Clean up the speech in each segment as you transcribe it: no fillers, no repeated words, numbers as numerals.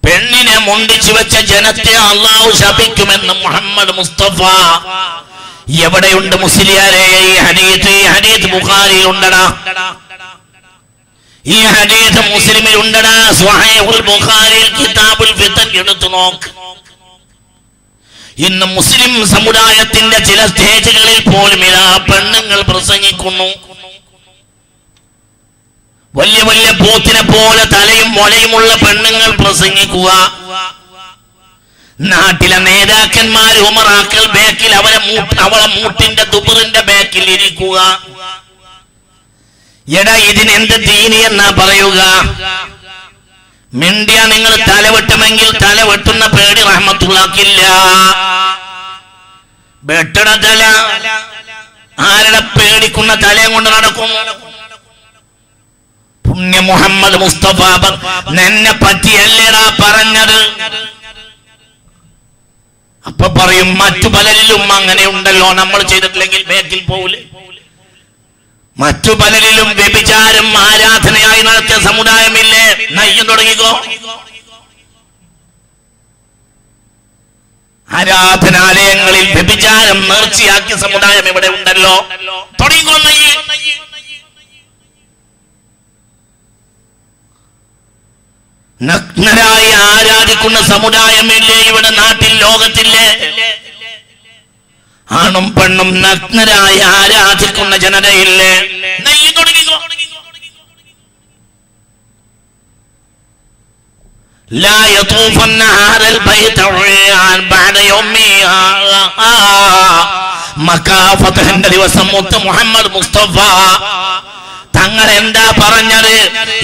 പെണ്ണിനെ മുണ്ടിച്ചു വെച്ച ജനത്തെ അള്ളാഹു ശപിക്കുമെന്ന് മുഹമ്മദ് മുസ്തഫ. എവിടെയുണ്ട് മുസ്ലിയാരെ ഈ ഹദീസ് ബുഖാരിയിൽ ഉണ്ടടാ, ഈ ഹദീസ് മുസ്ലിമിൽ ഉണ്ടടാ. സ്വഹീഹുൽ ബുഖാരിയിൽ കിതാബുൽ ഫിതൻ എടുത്തു നോക്ക്. ഇന്ന് മുസ്ലിം സമുദായത്തിന്റെ ചില സ്റ്റേജുകളിൽ പോലും ഇതാ പെണ്ണുങ്ങൾ പ്രസംഗിക്കുന്നു. വലിയ വലിയ പോത്തിനെ പോലെ തലയും മുലയുമുള്ള പെണ്ണുങ്ങൾ പ്രസംഗിക്കുക. നാട്ടിലെ നേതാക്കന്മാർ ഉമറാക്കൾ ബാക്കിൽ അവളെ മൂട്ടിന്റെ ദുബറിന്റെ ബാക്കിൽ ഇരിക്കുക. എടാ ഇതിനെന്ത് ദീനി എന്നാ പറയുക? മിണ്ടിയ നിങ്ങൾ തലവെട്ടുമെങ്കിൽ തലവെട്ടുന്ന പേടി റഹ്മത്തുള്ളാഹിക്കില്ല. വെട്ടണ തല ആരുടെ പേടിക്കുന്ന തലയും കൊണ്ട് നടക്കും? പുണ്യ മുഹമ്മദ് മുസ്തഫ നിന്നെ പറ്റിയല്ലേടാ പറഞ്ഞത്. അപ്പൊ പറയും മറ്റു പലരിലും അങ്ങനെ ഉണ്ടല്ലോ, നമ്മൾ ചെയ്തിട്ടില്ലെങ്കിൽ ബാക്കിൽ പോവില്ലേ? മറ്റു പലരിലും വ്യഭിചാരം ആരാധനയായി നടത്തിയ സമുദായമില്ലേ? നയ്യം തുടങ്ങിക്കോ. ആരാധനാലയങ്ങളിൽ വ്യഭിചാരം നേർച്ചയാക്കിയ സമുദായം ഇവിടെ ഉണ്ടല്ലോ, തുടങ്ങിക്കോ നയ്യ്. നഗ്നരായി ആരാധിക്കുന്ന സമുദായമില്ലേ ഇവിടെ നാട്ടിൽ, ലോകത്തില്ലേ? ആണും പെണ്ണും നഗ്നരായി ആരാധിക്കുന്ന ജനതയില്ലേ? നയ്യ് തുടങ്ങിക്കോ. ലാ യതൂഫന്ന ഹാദൽ ബൈത ഉർയാൻ ബഅദ യൗമിഹാ. മക്കാ ഫതഹിന്റെ ദിവസം മുത്ത് മുഹമ്മദ് മുസ്തഫ തങ്ങൾ എന്താ പറഞ്ഞത്?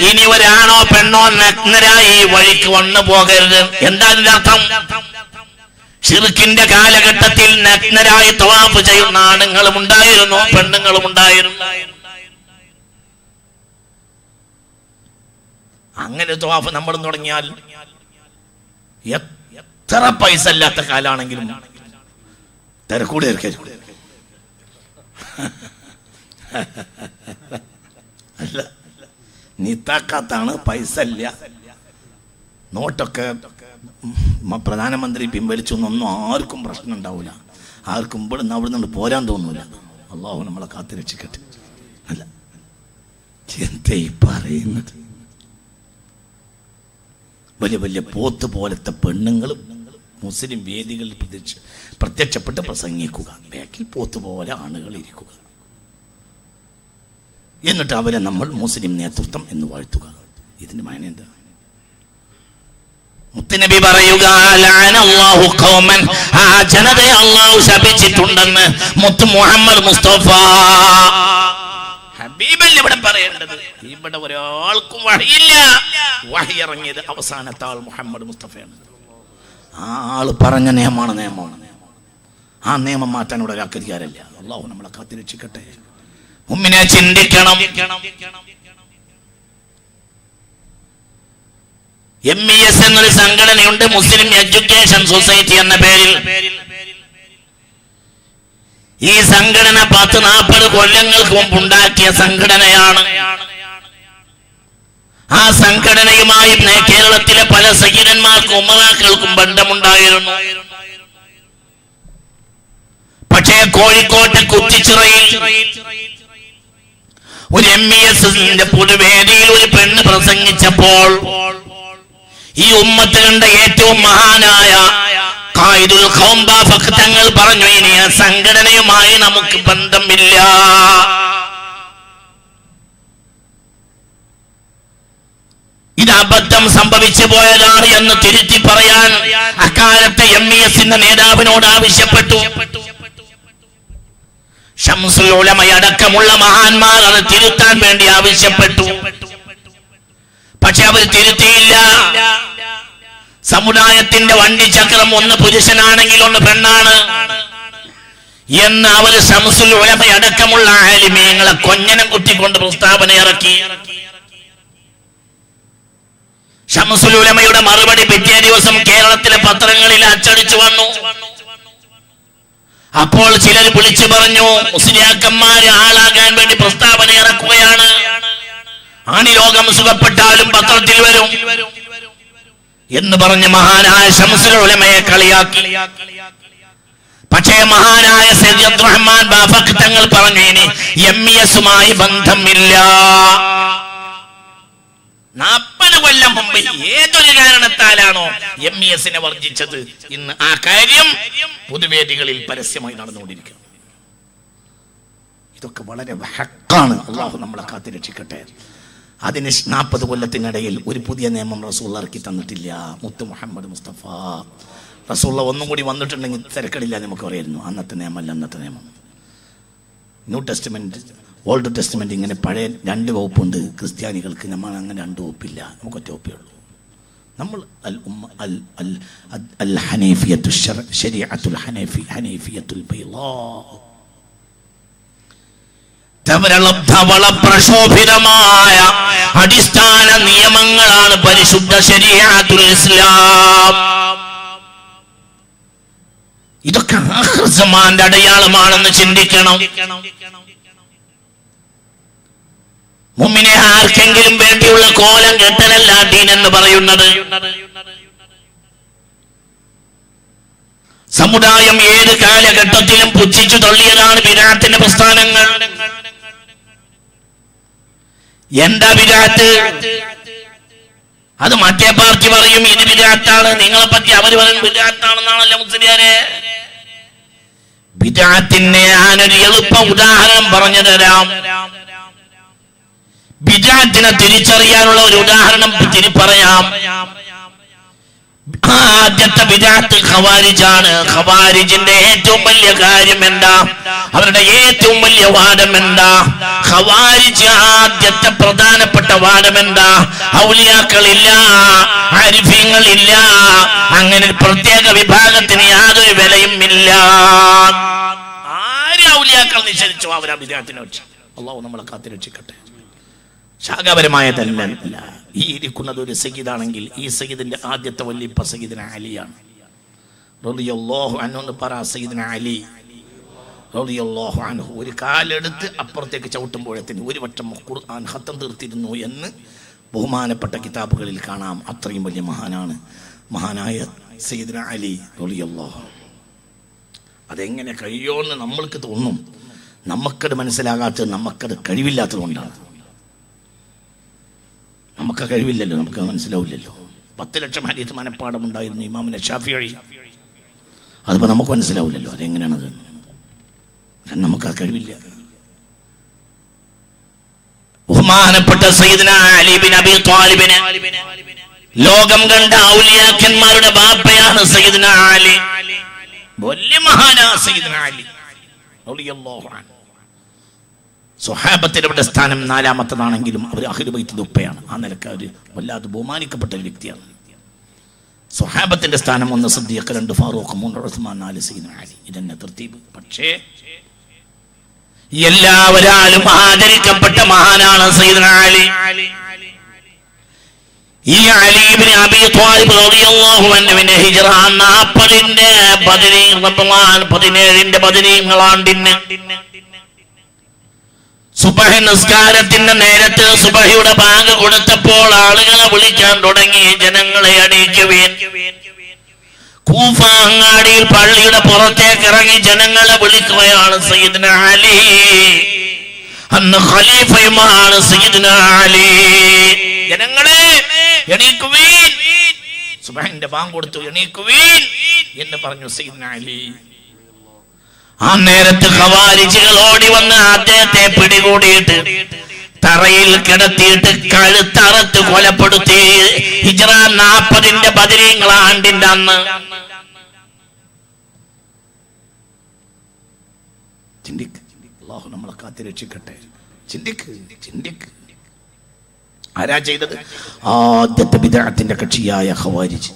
ഇനി ഒരാണോ പെണ്ണോ നഗ്നരായി വഴിക്ക് വന്നു പോകരുത്. എന്താ അതിന്റെ അർത്ഥം? ശിർക്കിന്റെ കാലഘട്ടത്തിൽ നഗ്നരായി തവാഫ് ചെയ്യുന്ന ആണുങ്ങളും ഉണ്ടായിരുന്നു, പെണ്ണുങ്ങളും ഉണ്ടായിരുന്നു. അങ്ങനെ തവാഫ് നമ്മളും തുടങ്ങിയാൽ എത്ര പൈസ ഇല്ലാത്ത കാലാണെങ്കിലും തിരക്കൂടെ അല്ല, നീത്താക്കാത്താണ്, പൈസ ഇല്ല. നോട്ടൊക്കെ പ്രധാനമന്ത്രി പിൻവലിച്ചു എന്നൊന്നും ആർക്കും പ്രശ്നം ഉണ്ടാവില്ല. ആർക്കും ഇവിടുന്ന് അവിടെ നിന്ന് പോരാൻ തോന്നൂല. അള്ളാഹു നമ്മളെ കാത്തുരക്ഷിക്കട്ടെ. അല്ല എന്താ ഈ പറയുന്നത്? വലിയ വലിയ പോത്ത് പോലത്തെ പെണ്ണുങ്ങളും മുസ്ലിം വേദികളിൽ പ്രത്യക്ഷപ്പെട്ട് പ്രസംഗിക്കുക. ബാക്കിൽ പോത്ത് പോലെ ആണുകൾ ഇരിക്കുക. എന്നിട്ട് അവരെ നമ്മൾ മുസ്ലിം നേതൃത്വം എന്ന് വാഴ്ത്തുക. ഇതിന്റെ മാന എന്താ? മുത്തുനബി പറയുക, ലഅനല്ലാഹു ഖൗമൻ, ആ ജനതയെ അല്ലാഹു ശപിച്ചിട്ടുണ്ടെന്ന് മുത്ത് മുഹമ്മദ് മുസ്തഫ. ഹബീബല്ലേ ഇവിടെ പറയേണ്ടത്? ഇവിടെ ഒരാൾക്കും വഹിയില്ല. വഹി ഇറങ്ങിയത് അവസാനത്തെ ആൾ മുഹമ്മദ് മുസ്തഫയാണ്. ആ ആള് പറഞ്ഞ നിയമമാണ്. ആ നിയമം മാറ്റാൻ ഇവിടെ ഒരാൾക്ക് അധികാരമില്ല. അല്ലാഹു നമ്മളെ കാത്തുരക്ഷിക്കട്ടെ. മുഅ്മിനെ ചിന്തിക്കണം. MES എന്നൊരു സംഘടനയുണ്ട്, മുസ്ലിം എഡ്യൂക്കേഷൻ സൊസൈറ്റി എന്ന പേരിൽ. ഈ സംഘടന 40-40 കൊല്ലങ്ങൾക്ക് മുമ്പ് ഉണ്ടാക്കിയ സംഘടനയാണ്. ആ സംഘടനയുമായി കേരളത്തിലെ പല സയ്യിദന്മാർക്കും ഉമറാക്കൾക്കും ബന്ധമുണ്ടായിരുന്നു. പക്ഷേ കോഴിക്കോട്ടെ കുറ്റിച്ചിറയിൽ ഒരു MESന്റെ പൊതുവേദിയിൽ ഒരു പെണ്ണ് പ്രസംഗിച്ചപ്പോൾ ഈ ഉമ്മത്ത് കണ്ട ഏറ്റവും മഹാനായ ഖായിദുൽ ഖൗം ബാഫഖ് തങ്ങൾ പറഞ്ഞു, ഇനി ആ സംഘടനയുമായി നമുക്ക് ബന്ധമില്ല. ഇത് അബദ്ധം സംഭവിച്ചു പോയതാണ് എന്ന് തിരുത്തി പറയാൻ അക്കാലത്തെ MESന്റെ നേതാവിനോട് ആവശ്യപ്പെട്ടു. ശംസുൽ ഉലമയടക്കമുള്ള മഹാന്മാർ അത് തിരുത്താൻ വേണ്ടി ആവശ്യപ്പെട്ടു. പക്ഷെ അവർ തിരുത്തിയില്ല. സമുദായത്തിന്റെ വണ്ടിച്ചക്രം ഒന്ന് പുരുഷനാണെങ്കിൽ ഒന്ന് പെണ്ണാണ് എന്ന് അവർ ശംസുൽ ഉലമയടക്കമുള്ള ആലിമീങ്ങളെ കൊഞ്ഞനം കുത്തിക്കൊണ്ട് പ്രസ്താവന ഇറക്കി. ശംസുൽ ഉലമയുടെ മറുപടി പിറ്റേ ദിവസം കേരളത്തിലെ പത്രങ്ങളിൽ അച്ചടിച്ചു വന്നു. അപ്പോൾ ചിലർ വിളിച്ചു പറഞ്ഞു, മുസ്ലിയാക്കന്മാര് ആളാകാൻ വേണ്ടി പ്രസ്താവന ഇറക്കുകയാണ്. ആണിരോഗം സുഖപ്പെട്ടാലും പത്രത്തിൽ വരും. എന്ന് പറഞ്ഞ് മഹാനായ ശംസുൽ ഉലമയെ കളിയാക്കി. പക്ഷേ മഹാനായ സയ്യിദ് അബ്ദുറഹ്മാൻ ബാഫഖ് തങ്ങൾ പറഞ്ഞു, ഇനി എംഇഎസുമായി ബന്ധമില്ല. 40 കൊല്ലം മുമ്പ് ഏതൊരു കാരണത്താലാണോ എംഇഎസിനെ വർജിച്ചത്, ഇന്ന് ആ കാര്യം പൊതുവേദികളിൽ പരസ്യമായി നടന്നുകൊണ്ടിരിക്കുന്നു. ഇതൊക്കെ വളരെ ഹക്കാണ്. അള്ളാഹു നമ്മളെ കാത്തുരക്ഷിക്കട്ടെ. അതിന് 40 കൊല്ലത്തിനിടയിൽ ഒരു പുതിയ നിയമം റസൂൽ ഇറക്കി തന്നിട്ടില്ല. മുത്ത് മുഹമ്മദ് മുസ്തഫ റസൂൽ ഒന്നും കൂടി വന്നിട്ടുണ്ടെങ്കിൽ തിരക്കടില്ല നമുക്ക് പറയായിരുന്നു. അന്നത്തെ നിയമമല്ല അന്നത്തെ നിയമം. ന്യൂ ടെസ്റ്റ്മെന്റ്, ഓൾഡ് ടെസ്റ്റ്മെന്റ്, ഇങ്ങനെ പഴയ 2 വകുപ്പുണ്ട് ക്രിസ്ത്യാനികൾക്ക്. നമ്മൾ അങ്ങനെ 2 വകുപ്പില്ല, നമുക്ക് ഒറ്റ വകുപ്പേ ഉള്ളൂ. നമ്മൾ അൽ ഹനീഫിയത്തു ശരീഅത്തുൽ ഹനീഫിയത്തുൽ ബൈളാ, പ്രശോഭിതമായ അടിസ്ഥാന നിയമങ്ങളാണ് പരിശുദ്ധ ശരീഅത്തുൽ ഇസ്ലാം. ഇതൊക്കെ ആഖിർ സമാന്റെ അടയാളമാണെന്ന് ചിന്തിക്കണം. മുഅ്മിനെ ആർക്കെങ്കിലും വേണ്ടിയുള്ള കോലം കെട്ടലല്ല ദീൻ എന്ന് പറയുന്നത്. സമുദായം ഏത് കാലഘട്ടത്തിലും പുച്ഛിച്ചു തള്ളിയതാണ് ബിദ്അത്തിന്റെ പ്രസ്ഥാനങ്ങൾ. എന്താ ബിദ്അത്ത്? അത് മറ്റേ പാർട്ടി പറയും ഇത് ബിദ്അത്താണ്, നിങ്ങളെ പറ്റി അവർ പറയും ബിദ്അത്താണെന്നാണല്ലോ മുസ്ലിയാരെ. ബിദ്അത്തിന് ഞാനൊരു എളുപ്പ ഉദാഹരണം പറഞ്ഞു തരാം. ബിദ്അത്തിനെ തിരിച്ചറിയാനുള്ള ഒരു ഉദാഹരണം പറയാം. ആദ്യത്തെ ബിദ്അത്ത് ഖവാരിജാണ്. ഖവാരിജിന്റെ ഏറ്റവും വലിയ കാര്യം എന്താ? അവരുടെ ഏറ്റവും വലിയ വാദം എന്താ? ഖവാരിജ് ആദ്യത്തെ പ്രധാനപ്പെട്ട വാദം എന്താ? ഔലിയാക്കളില്ല, ആരിഫീങ്ങളില്ല, അങ്ങനെ പ്രത്യേക വിഭാഗത്തിന് യാതൊരു വിലയും ഇല്ല. ആര് ഔലിയാക്കൾ നിഷേധിച്ചോ അവരാ ബിദ്അത്തിനെ വെച്ച്. അല്ലാഹു നമ്മളെ കാത്തുരക്ഷിക്കട്ടെ. ശാഖാപരമായതല്ല. ഈ ഇരിക്കുന്നത് ഒരു സയ്യിദാണെങ്കിൽ ഈ സയ്യിദിന്റെ ആദ്യത്തെ വല്ലിപ്പ സയ്യിദുന അലിയാണ് റളിയല്ലാഹു അൻഹു എന്ന് പറ. സയ്യിദുന അലി റളിയല്ലാഹു അൻഹു ഒരു കാലെടുത്ത് അപ്പുറത്തേക്ക് ചവിട്ടുമ്പോഴത്തിന് ഒരു വട്ടം ഖുർആൻ ഖത്തം തീർത്തിരുന്നു എന്ന് ബഹുമാനപ്പെട്ട കിതാബുകളിൽ കാണാം. അത്രയും വലിയ മഹാനാണ് മഹാനായ സയ്യിദുന അലി റളിയല്ലാഹു. അതെങ്ങനെ കഴിയുമെന്ന് നമ്മൾക്ക് തോന്നും. നമുക്കത് മനസ്സിലാകാത്തത് നമുക്കത് കഴിവില്ലാത്തത് കൊണ്ടാണ്. നമുക്ക് കഴിവില്ലല്ലോ, നമുക്ക് മനസ്സിലാവില്ലല്ലോ. 10 ലക്ഷം ഹദീസ് മനപ്പാഠം ഉണ്ടായിരുന്നു ഇമാമുന ശാഫിഈ. അതിപ്പോൾ നമുക്ക് മനസ്സിലാവില്ലല്ലോ അതെങ്ങനെയാണത്. നമുക്ക് ആ കഴിവില്ല. ബഹുമാനപ്പെട്ട സയ്യിദുന അലി ബിൻ അബീ ത്വാലിബിനെ ലോകം കണ്ട ഔലിയാക്കന്മാരുടെ ബാപ്പയാണ് സയ്യിദുന അലി. വലിയ മഹാനാ സയ്യിദുന അലി റളിയല്ലാഹു അൻഹു. സ്വഹാബത്തിന്റെ സ്ഥാനം 4-മത്തതാണെങ്കിലും അവർ അഹ്ലു ബൈത്തിന്റെ ഉപ്പയാണ്. ആ നിലക്ക് അവർ വല്ലാതെ ബഹുമാനിക്കപ്പെട്ട ഒരു വ്യക്തിയാണ്. സ്വഹാബത്തിന്റെ സ്ഥാനം 1 സിദ്ദീഖ്, 2 ഫാറൂഖ്, 3 ഉസ്മാൻ, 4 സയ്യിദുന അലി. ഇതന്നെ തർത്തീബ്. പക്ഷേ എല്ലാവരാലും ആദരിക്കപ്പെട്ട മഹാനാണ് സയ്യിദുന അലി. ഈ അലി ഇബ്നു അബീ ത്വാലിബ് റളിയല്ലാഹു അൻഹുവിന്റെ ഹിജ്റ 40ന്റെ 17ന്റെ 17 ആണ്ടിന് സുബഹി നിസ്കാരത്തിന്റെ നേരത്ത് സുബഹിയുടെ ബാങ്ക് കൊടുത്തപ്പോൾ ആളുകളെ വിളിക്കാൻ തുടങ്ങി, ജനങ്ങളെ അണിയിക്കുവീൻ. കൂഫ അങ്ങാടിയിൽ പള്ളിയുടെ പുറത്തേക്ക് ഇറങ്ങി ജനങ്ങളെ വിളിക്കുകയാണ് സയ്യിദുന അലി. അന്ന് ഖലീഫയുമാണ് സയ്യിദുന അലി. ജനങ്ങളെ എണീക്കുവീൻ, സുബഹിന്റെ ബാങ്ക് കൊടുത്തു, എണീക്കുവീൻ എന്ന് പറഞ്ഞു സയ്യിദുന അലി. ആ നേരത്ത് ഖവാരിജികൾ ഓടി വന്ന് അദ്ദേഹത്തെ പിടികൂടിയിട്ട് തറയിൽ കിടത്തിയിട്ട് കഴുത്തറുത്ത് കൊലപ്പെടുത്തി. ഹിജ്റ 40ന്റെ 17 ആണ്ടിന്റെ അന്ന്. ചിന്തിക്ക്, അല്ലാഹു നമ്മളെ കാത്തുരക്ഷിക്കട്ടെ. ചിന്തിക്ക്. ആരാ ചെയ്തത്? ആദ്യത്തെ ബിദ്അത്തിന്റെ കക്ഷിയായ ഖവാരിജ്.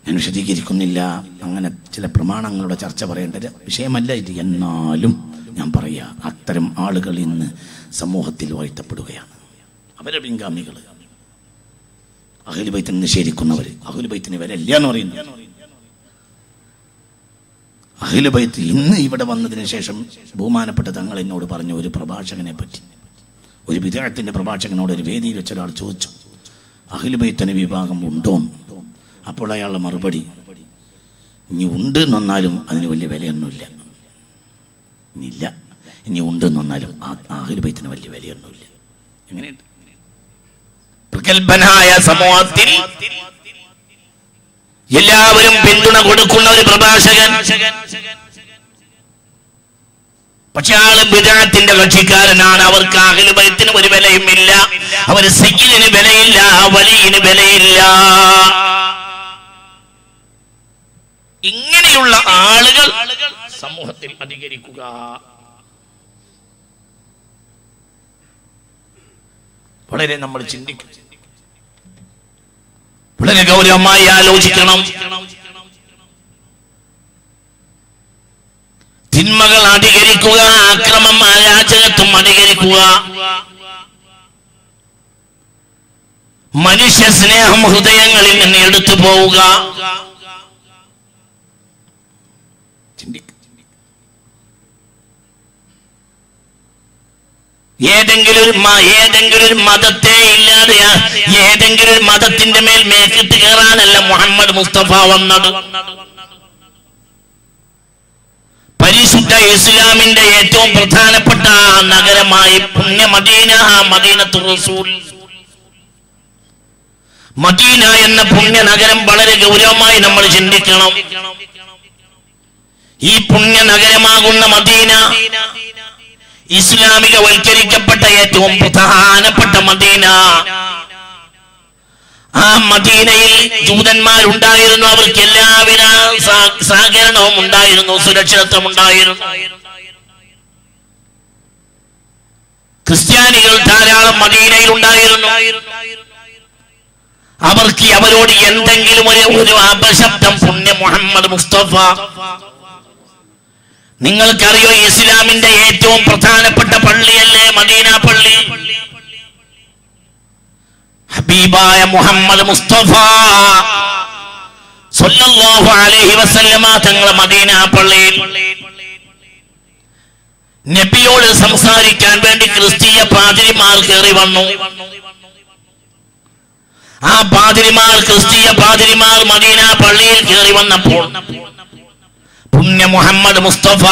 ഞാൻ വിശദീകരിക്കുന്നില്ല, അങ്ങനെ ചില പ്രമാണങ്ങളുടെ ചർച്ച പറയേണ്ട വിഷയമല്ല ഇത്. എന്നാലും ഞാൻ പറയാ, അത്തരം ആളുകൾ ഇന്ന് സമൂഹത്തിൽ വാഴ്ത്തപ്പെടുകയാണ്. അവരെ പിൻഗാമികൾ, അഹ്ലു ബൈത്തിനെ നിഷേധിക്കുന്നവർ, അഹ്ലു ബൈത്തിന് വിലയില്ല എന്ന് പറയുന്നു. അഹ്ലു ബൈത്ത് ഇന്ന് ഇവിടെ വന്നതിന് ശേഷം ബഹുമാനപ്പെട്ട തങ്ങൾ എന്നോട് പറഞ്ഞു, ഒരു പ്രഭാഷകനെ പറ്റി, ഒരു ബിദ്അത്തിന്റെ പ്രഭാഷകനോട് ഒരു വേദിയിൽ വെച്ച ഒരാൾ ചോദിച്ചു, അഹ്ലു ബൈത്തിന് വിഭാഗം ഉണ്ടോ? അപ്പോൾ അയാളുടെ മറുപടി, ഇനി ഉണ്ട് എന്നാലും അതിന് വലിയ വിലയൊന്നുമില്ല. ഇനിയില്ല, ഇനി ഉണ്ട് എന്നാലും അഹ്ലു ബൈത്തിന് വലിയ വിലയൊന്നുമില്ല. എങ്ങനെയുണ്ട്? പ്രഗത്ഭനായ സമൂഹത്തിൽ എല്ലാവരും പിന്തുണ കൊടുക്കുന്ന ഒരു പ്രഭാഷകൻ, പക്ഷെ ആള് ബിദ്അത്തിന്റെ കക്ഷിക്കാരനാണ്. അവർക്ക് അഹ്ലു ബൈത്തിന് ഒരു വിലയും ഇല്ല, അവർ സയ്യിദിന് വിലയില്ല, വലിയിന് വിലയില്ല. ഇങ്ങനെയുള്ള ആളുകൾ സമൂഹത്തിൽ അധികരിക്കുക. വളരെ നമ്മൾ ചിന്തിക്കും, വളരെ ഗൗരവമായി ആലോചിക്കണം. തിന്മകൾ അധികരിക്കുക, അക്രമം അരാജകത്വം അധികരിക്കുക, മനുഷ്യ സ്നേഹം ഹൃദയങ്ങളിൽ നിന്ന് എടുത്തു പോവുക. ഏതെങ്കിലും ഒരു മതത്തെ ഇല്ലാതെ ഏതെങ്കിലും ഒരു മതത്തിന്റെ മേൽ മേക്കിട്ട് കയറാനല്ല മുഹമ്മദ് മുസ്തഫ വന്നത്. പരിശുദ്ധ ഇസ്ലാമിന്റെ ഏറ്റവും പ്രധാനപ്പെട്ട നഗരമായി പുണ്യ മദീന, മദീനത്തുർ റസൂൽ, മദീന എന്ന പുണ്യ നഗരം വളരെ ഗൗരവമായി നമ്മൾ ചിന്തിക്കണം. ഈ പുണ്യ നഗരമാകുന്ന മദീന ഇസ്ലാമികവൽക്കരിക്കപ്പെട്ട ഏറ്റവും പ്രധാനപ്പെട്ട മദീന. ആ മദീനയിൽ ജൂതന്മാരുണ്ടായിരുന്നു, അവർക്ക് എല്ലാവിധ സഹകരണവും ഉണ്ടായിരുന്നു, സുരക്ഷിതത്വം ഉണ്ടായിരുന്നു. ക്രിസ്ത്യാനികൾ ധാരാളം മദീനയിൽ ഉണ്ടായിരുന്നു. അവരോട് എന്തെങ്കിലും ഒരു അപശബ്ദം പുണ്യ മുഹമ്മദ് മുസ്തഫ, നിങ്ങൾക്കറിയോ ഇസ്ലാമിന്റെ ഏറ്റവും പ്രധാനപ്പെട്ട പള്ളിയല്ലേ മദീന പള്ളി? ഹബീബായ മുഹമ്മദ് മുസ്തഫ സ്വല്ലല്ലാഹു അലൈഹി വസല്ലമ തങ്ങളെ മദീന പള്ളിയിൽ നബിയോട് സംസാരിക്കാൻ വേണ്ടി ക്രിസ്തീയ പാതിരിമാർ കയറി വന്നു. ആ ക്രിസ്തീയ പാതിരിമാർ മദീന പള്ളിയിൽ കയറി വന്നപ്പോൾ പുണ്യ മുഹമ്മദ് മുസ്തഫ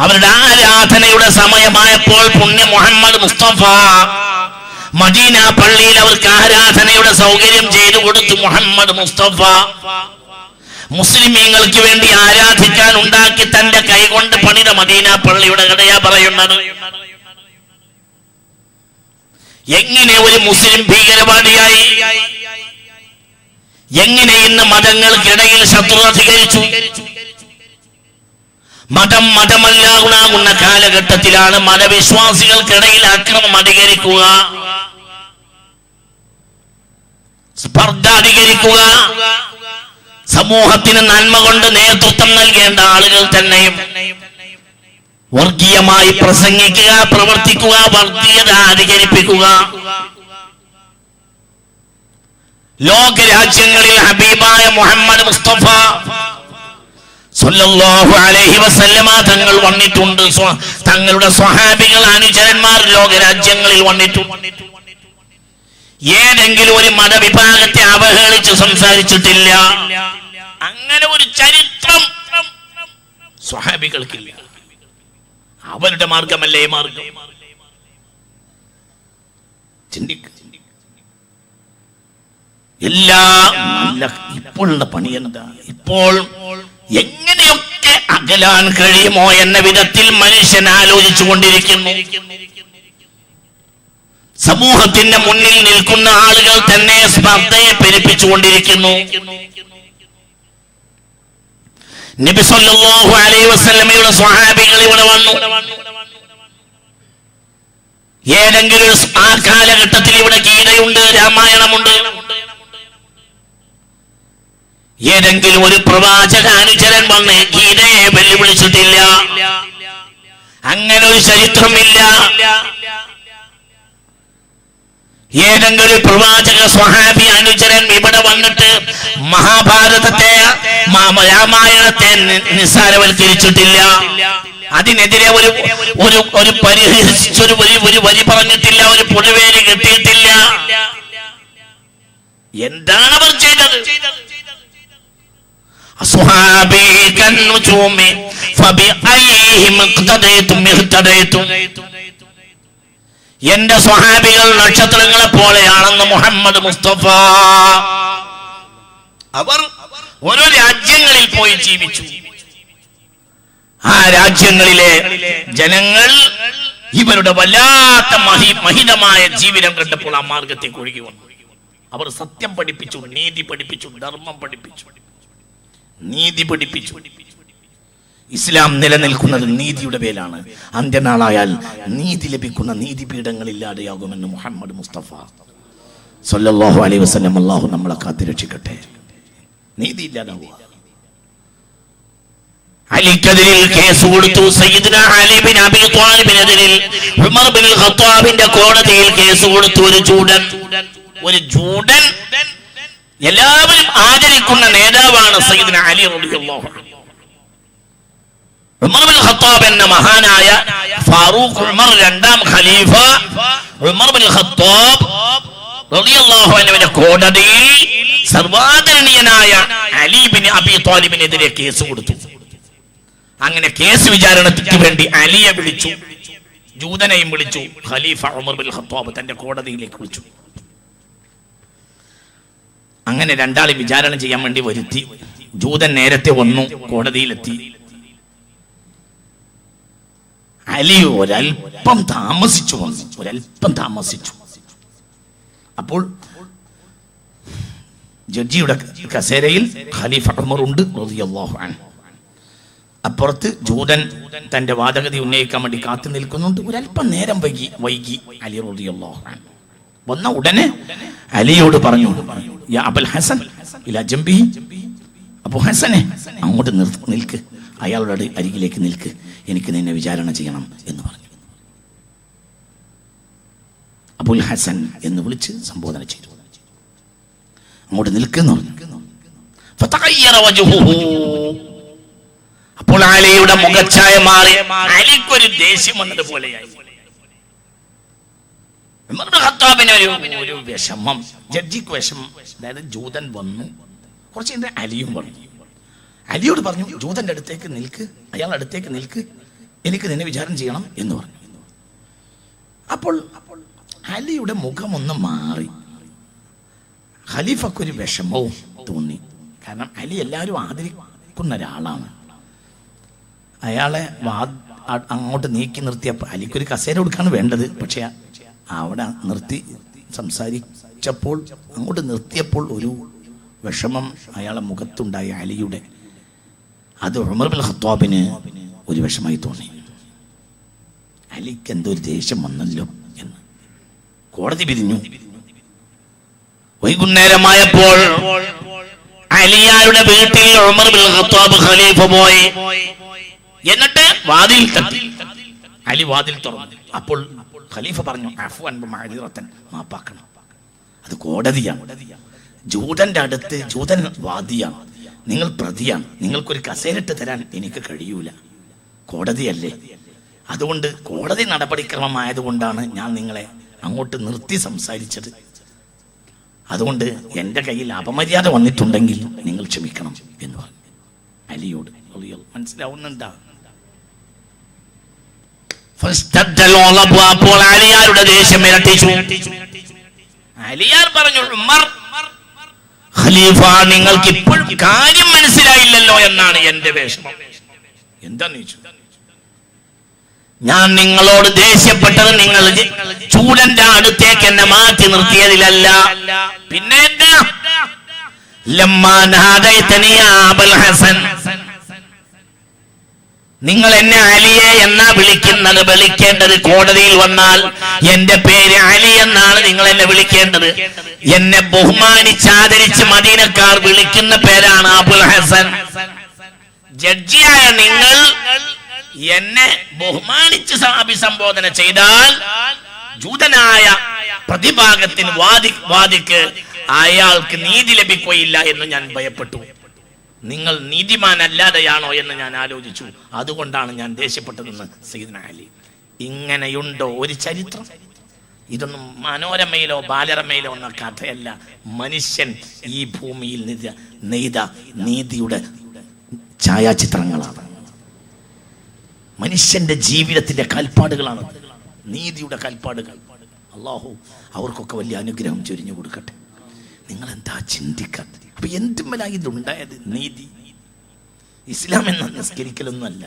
അവരുടെ ആരാധനയുടെ സമയമായപ്പോൾ പുണ്യ മുഹമ്മദ് മുസ്തഫ മദീന പള്ളിയിൽ അവർക്ക് ആരാധനയുടെ സൗകര്യം ചെയ്തു കൊടുത്തു. മുഹമ്മദ് മുസ്തഫ മുസ്ലിമീങ്ങൾക്ക് വേണ്ടി ആരാധിക്കാൻ ഉണ്ടാക്കി തന്റെ കൈകൊണ്ട് പണിത മദീന പള്ളിയുടെ കഥയാ പറയുന്നത്. എങ്ങനെ ഒരു മുസ്ലിം ഭീകരവാദിയായി, എങ്ങനെ ഇന്ന് മതങ്ങൾക്കിടയിൽ ശത്രുത അധികരിച്ചു? മതമല്ലാകുന്ന കാലഘട്ടത്തിലാണ് മതവിശ്വാസികൾക്കിടയിൽ അക്രമം അധികരിക്കുക, സ്പർദ്ധ അധികരിക്കുക. സമൂഹത്തിന് നന്മ കൊണ്ട് നേതൃത്വം നൽകേണ്ട ആളുകൾ തന്നെയും വർഗീയമായി പ്രസംഗിക്കുക, പ്രവർത്തിക്കുക, വർഗീയത അധികരിപ്പിക്കുക. ലോകരാജ്യങ്ങളിൽ ഹബീബായ മുഹമ്മദ് മുസ്തഫ സ്വല്ലല്ലാഹു അലൈഹി വസല്ലമ തങ്ങൾ വന്നിട്ടുണ്ട്. തങ്ങളുടെ സ്വഹാബികൾ, അനുചരന്മാർ ലോകരാജ്യങ്ങളിൽ വന്നിട്ടുണ്ട്. ഏതെങ്കിലും ഒരു മതവിഭാഗത്തെ അവഹേളിച്ച് സംസാരിച്ചിട്ടില്ല. അങ്ങനെ ഒരു ചരിത്രം സ്വഹാബികൾക്കില്ല. അവരുടെ മാർഗമല്ലേ മാർഗം? ചിന്തിക്കുക. ഇപ്പോഴുള്ള പണി എന്താ? ഇപ്പോൾ എങ്ങനെയൊക്കെ അകലാൻ കഴിയുമോ എന്ന വിധത്തിൽ മനുഷ്യൻ ആലോചിച്ചു കൊണ്ടിരിക്കുന്നു. സമൂഹത്തിന്റെ മുന്നിൽ നിൽക്കുന്ന ആളുകൾ തന്നെ സ്പർദ്ധയെ പെരുപ്പിച്ചുകൊണ്ടിരിക്കുന്നു. നബി സല്ലല്ലാഹു അലൈഹി വസല്ലമയുടെ സ്വഹാബികൾ ഇവിടെ വന്നു. ഏതെങ്കിലും ആ കാലഘട്ടത്തിൽ ഇവിടെ ഗീതയുണ്ട്, രാമായണമുണ്ട്. ഏതെങ്കിലും ഒരു പ്രവാചക അനുചരൻ വന്ന് ഗീതയെ വെല്ലുവിളിച്ചിട്ടില്ല. അങ്ങനെ ഒരു ചരിത്രമില്ല. ഏതെങ്കിലും പ്രവാചക സ്വഹാബി അനുചരൻ ഇവിടെ വന്നിട്ട് മഹാഭാരതത്തെ, രാമായണത്തെ നിസ്സാരവൽക്കരിച്ചിട്ടില്ല. അതിനെതിരെ ഒരു പരിഹസിച്ചൊരു വരി പറഞ്ഞിട്ടില്ല, ഒരു പൊതുവേര് കിട്ടിയിട്ടില്ല. എന്താണ് അവർ ചെയ്തത്? എന്റെ സ്വഹാബികൾ നക്ഷത്രങ്ങളെ പോലെയാണെന്ന് മുഹമ്മദ് മുസ്തഫ. അവർ ഓരോ രാജ്യങ്ങളിൽ പോയി ജീവിച്ചു. ആ രാജ്യങ്ങളിലെ ജനങ്ങൾ ഇവരുടെ വല്ലാത്ത മഹിതമായ ജീവിതം കണ്ടപ്പോൾ ആ മാർഗത്തേക്ക് ഒഴുകി വന്നു. അവർ സത്യം പഠിപ്പിച്ചു, നീതി പഠിപ്പിച്ചു, ധർമ്മം പഠിപ്പിച്ചു, നീതി പഠിപ്പിച്ചു. ഇസ്ലാം നിലനിൽക്കുന്നത് നീതിയുടെ പേരിലാണ്. അന്ത്യനാളായാൽ നീതി ലഭിക്കുന്ന നീതിപീഠങ്ങൾ ഇല്ലാതെയാകുമെന്ന് മുഹമ്മദ് മുസ്തഫ സല്ലല്ലാഹു അലൈഹി വസല്ലം. അല്ലാഹു നമ്മളെ കാത്തുരക്ഷിക്കട്ടെ. നീതി ഇല്ലാതാവുക. അലിക്കെതിരിൽ കേസ് കൊടുത്തു. സയ്യിദ്ന അലി ബിൻ അബീ ത്വാലിബിനെതിരിൽ ഉമർ ബിൻ ഖത്താബിന്റെ കോടതിയിൽ കേസ് കൊടുത്തു. ഒരു ജൂഡൻ എല്ലാവരും ആദരിക്കുന്ന നേതാവാണ് സയ്യിദ്ന അലി റളിയല്ലാഹു അൻഹു. ഉമർ ബിൻ ഖത്താബ് എന്ന മഹാനായ ഫാറൂഖ് ഉമർ രണ്ടാം ഖലീഫ ഉമർ ബിൻ ഖത്താബ് റളിയല്ലാഹു അൻഹുവിന്റെ കോടതിയിൽ സർവാദരണീയനായ അലി ബിൻ അബീ ത്വാലിബിനെതിരെ കേസ് കൊടുത്തു. അങ്ങനെ കേസ് വിചാരണയ്ക്ക് വേണ്ടി അലിയെ വിളിച്ചു, ജൂതനെയും വിളിച്ചു. ഖലീഫ ഉമർ ബിൻ ഖത്താബ് തന്റെ കോടതിയിലേക്ക് വിളിച്ചു. അങ്ങനെ രണ്ടാളെ വിചാരണ ചെയ്യാൻ വേണ്ടി വരുത്തി. ജൂതൻ നേരത്തെ വന്നു, കോടതിയിലെത്തി. അലി ഒരൽപ്പം താമസിച്ചു വന്നു, ഒരൽപ്പം താമസിച്ചു. അപ്പോൾ ജഡ്ജിയുടെ കസേരയിൽ ഖലീഫ ഉമർ ഉണ്ട് റളിയല്ലാഹു അൻഹു. അപ്പുറത്ത് ജൂതൻ തന്റെ വാദഗതി ഉന്നയിക്കാൻ വേണ്ടി കാത്തു നിൽക്കുന്നുണ്ട്. ഒരൽപ്പം നേരം വൈകി അലി റളിയല്ലാഹു അൻഹു വന്ന ഉടനെ അലിയോട് പറഞ്ഞു, യാ അബുൽ ഹസൻ ഇലാ ജംബിഹി, അബൂ ഹസനെ അങ്ങോട്ട് നിൽക്ക്, അയാളുടെ അരികിലേക്ക് നിൽക്ക്, എനിക്ക് നിന്നെ വിചാരണ ചെയ്യണം എന്ന് പറഞ്ഞു. അബുൽ ഹസൻ എന്ന് വിളിച്ച് സംബോധന ചെയ്തു. അങ്ങോട്ട് നിൽക്കുന്നു പറഞ്ഞു. അപ്പോൾ അലിയുടെ മുഖച്ഛായ മാറി. അലിക്കൊരു ദേഷ്യം വന്നതുപോലെയായി. ഖത്താബിന് ഒരു വിഷമം, ജഡ്ജിക്ക് വിഷമം. അതായത് ജൂതൻ വന്നു, കുറച്ച് കഴിഞ്ഞ് അലിയും വന്നു. അലിയോട് പറഞ്ഞു, ജൂതന്റെ അടുത്തേക്ക് നിൽക്ക്, അയാളുടെ അടുത്തേക്ക് നിൽക്ക്, എനിക്ക് നിന്നെ വിചാരണ ചെയ്യണം എന്ന് പറഞ്ഞു. അപ്പോൾ അലിയുടെ മുഖമൊന്ന് മാറി. ഖലീഫക്കൊരു വിഷമവും തോന്നി. കാരണം അലി എല്ലാവരും ആദരിക്കുന്ന ഒരാളാണ്. അയാളെ അങ്ങോട്ട് നീക്കി നിർത്തിയപ്പോൾ അലിക്കൊരു കസേര കൊടുക്കാണ് വേണ്ടത്. പക്ഷെ അവിടെ നിർത്തി സംസാരിച്ചപ്പോൾ, അങ്ങോട്ട് നിർത്തിയപ്പോൾ ഒരു വിഷമം അയാളെ മുഖത്തുണ്ടായി അലിയുടെ. അത് ഉമർ ബിൻ ഖത്താബിന് ഒരു വിഷമായി തോന്നി. അലിക്ക് എന്തോ ഒരു ദേഷ്യം വന്നല്ലോ എന്ന്. കോടതി പിരിഞ്ഞു. വൈകുന്നേരമായപ്പോൾ അലിയാരുടെ വീട്ടിൽ ഉമർ ബിൻ ഖത്താബ് ഖലീഫ പോയി. എന്നിട്ട് വാതിൽ തട്ടി. അലി വാതിൽ തുറന്നു. അപ്പോൾ ഖലീഫ പറഞ്ഞു, അഫ്വൻ ബിമഅദിറത്തൻ, മാപ്പാക്കണം, അത് കോടതിയാണ്. ജൂതന്റെ അടുത്ത് ജൂതൻ വാദിയാണ്, നിങ്ങൾ പ്രതിയാണ്, നിങ്ങൾക്കൊരു കസേരട്ട് തരാൻ എനിക്ക് കഴിയൂല, കോടതിയല്ലേ. അതുകൊണ്ട് കോടതി നടപടിക്രമമായതുകൊണ്ടാണ് ഞാൻ നിങ്ങളെ അങ്ങോട്ട് നിർത്തി സംസാരിച്ചത്. അതുകൊണ്ട് എൻ്റെ കയ്യിൽ അപമര്യാദ വന്നിട്ടുണ്ടെങ്കിൽ നിങ്ങൾ ക്ഷമിക്കണം എന്ന് പറഞ്ഞു അലിയോട്. മനസ്സിലാവുന്നുണ്ടാ? അപ്പോൾ അലിയാരുടെ ദേഷ്യം ഇരട്ടിച്ചു. അലിയാർ പറഞ്ഞു, ഉമർ ഖലീഫ, നിങ്ങൾക്ക് ഇപ്പോഴും കാര്യം മനസ്സിലായില്ലല്ലോ എന്നാണ് എന്റെ വിഷമം. എന്താന്ന് ചോദിച്ചു. ഞാൻ നിങ്ങളോട് ദേഷ്യപ്പെട്ടത് നിങ്ങൾ ചൂടന്റെ അടുത്തേക്ക് എന്നെ മാറ്റി നിർത്തിയതിലല്ല. പിന്നെ എന്താ? നിങ്ങൾ എന്നെ അലിയെ എന്നാ വിളിക്കുന്നത്? വിളിക്കേണ്ടത് കോടതിയിൽ വന്നാൽ എന്റെ പേര് അലി എന്നാണ് നിങ്ങൾ എന്നെ വിളിക്കേണ്ടത്. എന്നെ ബഹുമാനിച്ചാദരിച്ച് മദീനക്കാർ വിളിക്കുന്ന പേരാണ് അബുൽ ഹസൻ. ജഡ്ജിയായ നിങ്ങൾ എന്നെ ബഹുമാനിച്ച് അഭിസംബോധന ചെയ്താൽ ജൂതനായ പ്രതിഭാഗത്തിന് വാദിക്ക് അയാൾക്ക് നീതി ലഭിക്കുകയില്ല എന്ന് ഞാൻ ഭയപ്പെട്ടു. നിങ്ങൾ നീതിമാനല്ലാതെയാണോ എന്ന് ഞാൻ ആലോചിച്ചു. അതുകൊണ്ടാണ് ഞാൻ ദേഷ്യപ്പെട്ടതെന്ന് സയ്യിദ്ന അലി. ഇങ്ങനെയുണ്ടോ ഒരു ചരിത്രം? ഇതൊന്നും മനോരമയിലോ ബാലരമയിലോ എന്ന കഥയല്ല. മനുഷ്യൻ ഈ ഭൂമിയിൽ നെയ്ത നീതിയുടെ ഛായാചിത്രങ്ങളാണ്. മനുഷ്യന്റെ ജീവിതത്തിന്റെ കാൽപ്പാടുകളാണ് നീതിയുടെ കാൽപ്പാടുകൾ. അല്ലാഹു അവർക്കൊക്കെ വലിയ അനുഗ്രഹം ചൊരിഞ്ഞു കൊടുക്കട്ടെ. നിങ്ങൾ എന്താ ചിന്തിക്കാത്തത്? അപ്പൊ എന്തുമല്ല ഇതുണ്ടായത്? നീതി. ഇസ്ലാം എന്ന നിസ്കരിക്കലൊന്നുമല്ല,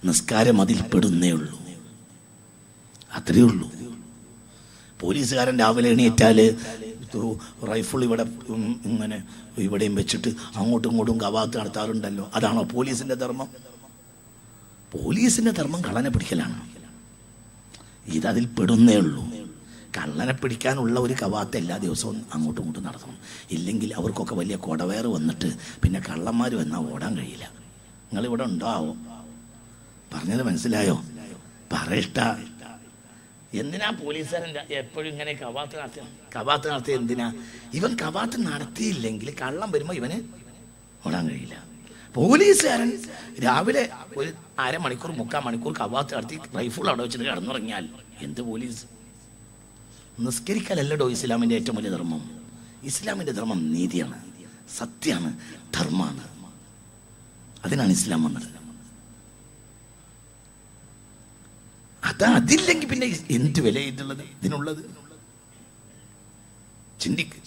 നിസ്കാരം അതിൽ പെടുന്നേ ഉള്ളൂ, അത്രയേ ഉള്ളൂ. പോലീസുകാരൻ രാവിലെ എണീറ്റാല് റൈഫിൾ ഇവിടെ ഇങ്ങനെ ഇവിടെയും വെച്ചിട്ട് അങ്ങോട്ടും ഇങ്ങോട്ടും കവാത്ത് നടത്താറുണ്ടല്ലോ. അതാണോ പോലീസിന്റെ ധർമ്മം? പോലീസിന്റെ ധർമ്മം കള്ളനെ പിടിക്കലാണ്. ഇതതിൽ പെടുന്നേ ഉള്ളൂ. കള്ളനെ പിടിക്കാനുള്ള ഒരു കവാത്ത് എല്ലാ ദിവസവും അങ്ങോട്ടും ഇങ്ങോട്ടും നടത്തണം. ഇല്ലെങ്കിൽ അവർക്കൊക്കെ വലിയ കൊടവേറ് വന്നിട്ട് പിന്നെ കള്ളന്മാർ വന്നാൽ ഓടാൻ കഴിയില്ല. നിങ്ങളിവിടെ ഉണ്ടാവോ? പറഞ്ഞത് മനസ്സിലായോ? പറയട്ട. എന്തിനാ പോലീസുകാരൻ എപ്പോഴും ഇങ്ങനെ കവാത്ത് നടത്തിയ എന്തിനാ? ഇവൻ കവാത്ത് നടത്തിയില്ലെങ്കിൽ കള്ളം വരുമ്പോൾ ഇവന് ഓടാൻ കഴിയില്ല. പോലീസുകാരൻ രാവിലെ ഒരു അരമണിക്കൂർ 3/4 മണിക്കൂർ കവാത്ത് നടത്തി റൈഫിൾ അവിടെ വെച്ചിട്ട് കിടന്നുറങ്ങിയാൽ എന്ത് പോലീസ്? നിസ്കരിക്കലല്ലടോ ഇസ്ലാമിൻ്റെ ഏറ്റവും വലിയ ധർമ്മം. ഇസ്ലാമിൻ്റെ ധർമ്മം നീതിയാണ്, സത്യമാണ്, ധർമ്മമാണ്. അതിനാണ് ഇസ്ലാം വന്നത്. അതില്ലെങ്കിൽ പിന്നെ എന്ത് വില ഇതിനുള്ളത്? ചിന്തിക്ക്.